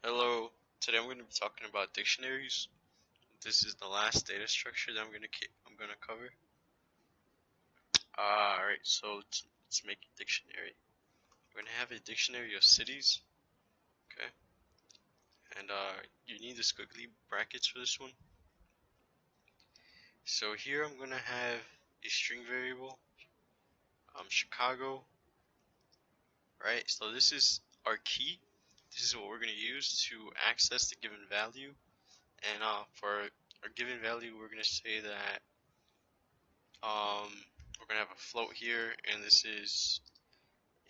Hello, today I'm going to be talking about dictionaries. This is the last data structure that I'm going to cover. Alright, so let's make a dictionary. We're going to have a dictionary of cities, okay? And you need the squiggly brackets for this one. So here I'm going to have a string variable, Chicago, right? So this is our key. This is what we're going to use to access the given value. And for our given value, we're going to say that we're gonna have a float here, and this is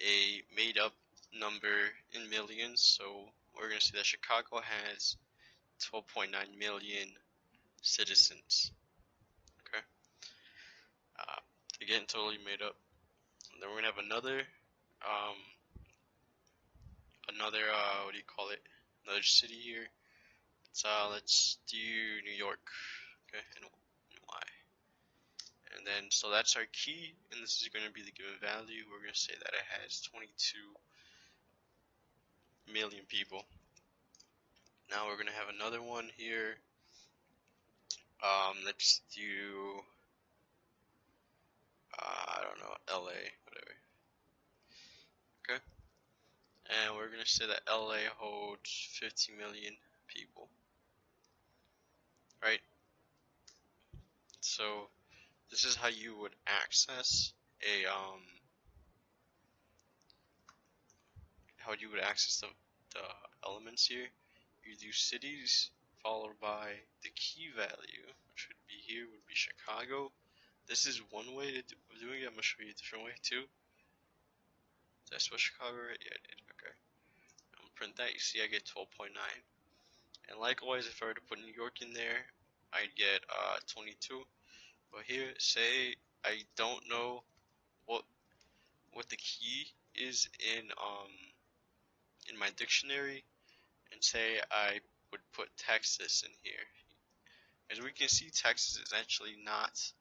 a made-up number in millions. So we're gonna say that Chicago has 12.9 million citizens. Okay. Uh, Again, totally made up. And then we're gonna have another what do you call it? Another city here. Let's do New York. Okay, and why? And then so that's our key, and this is going to be the given value. We're going to say that it has 22 million people. Now we're gonna have another one here. Let's do I don't know, LA, whatever. Okay, and we're gonna say that LA holds 50 million people, right? So this is how you would access a the elements here. You do cities followed by the key value, which would be here would be Chicago. This is one way of doing it. I'm gonna show you a different way too. Did I spell Chicago right? Yeah, I did. Okay. I'm gonna print that. You see, I get 12.9. And likewise, if I were to put New York in there, I'd get 22. But here, say I don't know what the key is in my dictionary, and say I would put Texas in here. As we can see, Texas is actually not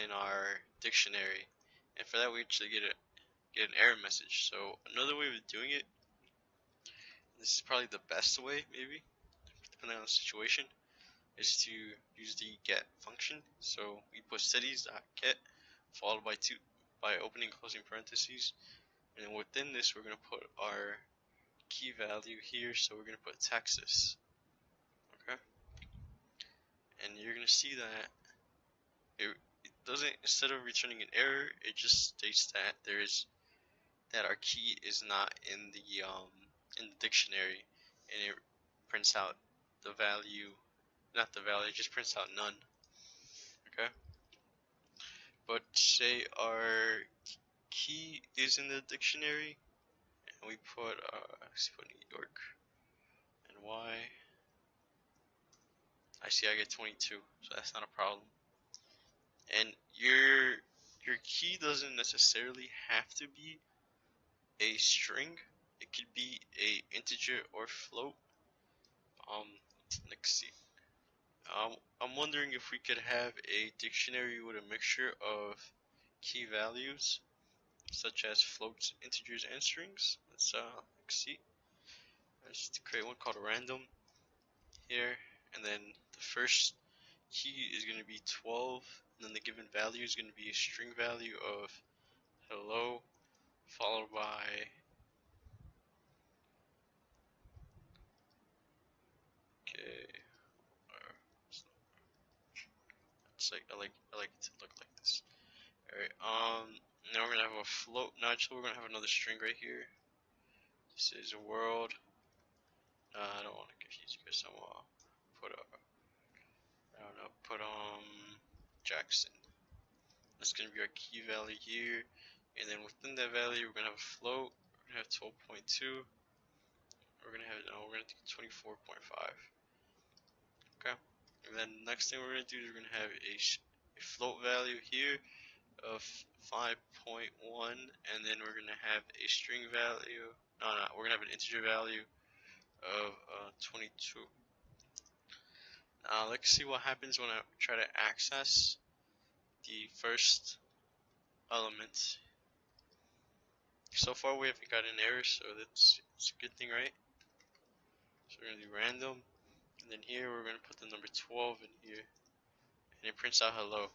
in our dictionary, and for that we actually get an error message. So another way of doing it, this is probably the best way, maybe depending on the situation, is to use the get function. So we put cities.get followed by opening and closing parentheses, and then within this we're going to put our key value here. So we're going to put Texas. Okay, and you're going to see that it doesn't, instead of returning an error, it just states that our key is not in the dictionary, and it prints out the value, not the value, it just prints out none. Okay, but say our key is in the dictionary, and we put let's put New York and Y. I see I get 22, so that's not a problem. And your key doesn't necessarily have to be a string. It could be a integer or float. Um, let's see. I'm wondering if we could have a dictionary with a mixture of key values, such as floats, integers, and strings. Let's see. Let's create one called random here, and then the first key is going to be 12, and then the given value is going to be a string value of hello, followed by okay. It's like I like it to look like this. All right. Now we're gonna have a float. Now actually we're gonna have another string right here. This is a world. I don't want to confuse you guys. I'm gonna put I don't know, put Jackson. That's gonna be our key value here, and then within that value we're gonna have a float. We're gonna have 12.2. We're gonna have we're gonna do 24.5. Okay, and then next thing we're gonna do is we're gonna have a float value here of 5.1, and then we're gonna have a string value. No, we're gonna have an integer value of 22. Let's see what happens when I try to access the first element. So far we haven't got an error, so it's a good thing, right? So we're gonna do random, and then here we're gonna put the number 12 in here, and it prints out hello.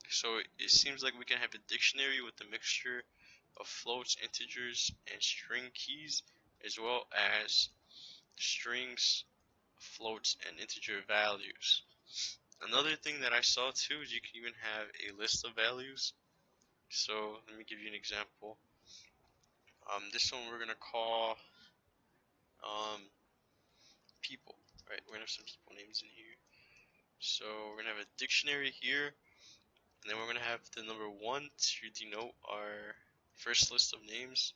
So it seems like we can have a dictionary with a mixture of floats, integers, and string keys, as well as strings, floats, and integer values. Another thing that I saw too is you can even have a list of values. So let me give you an example. This one we're gonna call people, right? We're gonna have some people names in here. So we're gonna have a dictionary here, and then we're gonna have the number 1 to denote our first list of names.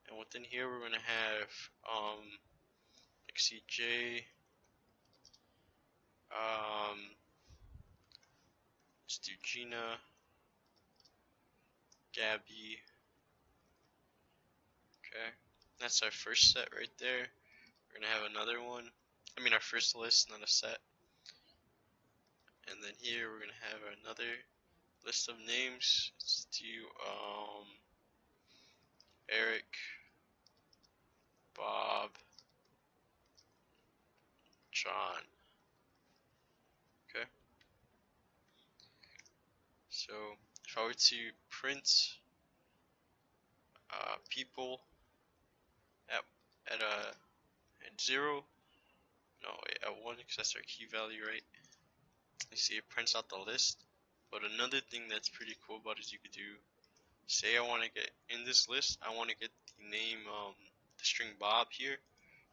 And within here we're gonna have XCJ, let's do Gina, Gabby. Okay, that's our first set right there. We're gonna have another one. I mean our first list, not a set. And then here we're gonna have another list of names. Let's do Eric, Bob, John. Okay. So if I were to print people at at 0, no wait, at 1 because that's our key value, right? You see it prints out the list. But another thing that's pretty cool about it is you could do, say I want to get in this list, I want to get the name the string Bob here.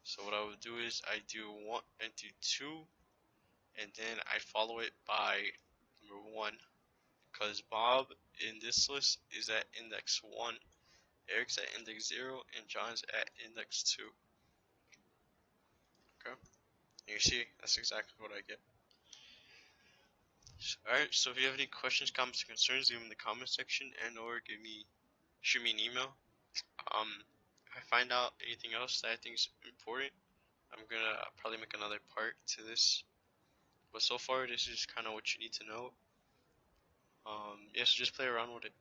So what I would do is I do 1 and do 2, and then I follow it by number 1, because Bob in this list is at index 1, Eric's at index 0, and John's at index 2. Okay, and you see that's exactly what I get. Alright, so if you have any questions, comments, or concerns, leave them in the comment section, and or shoot me an email. If I find out anything else that I think is important, I'm gonna probably make another part to this. But so far, this is kind of what you need to know. Yeah, so just play around with it.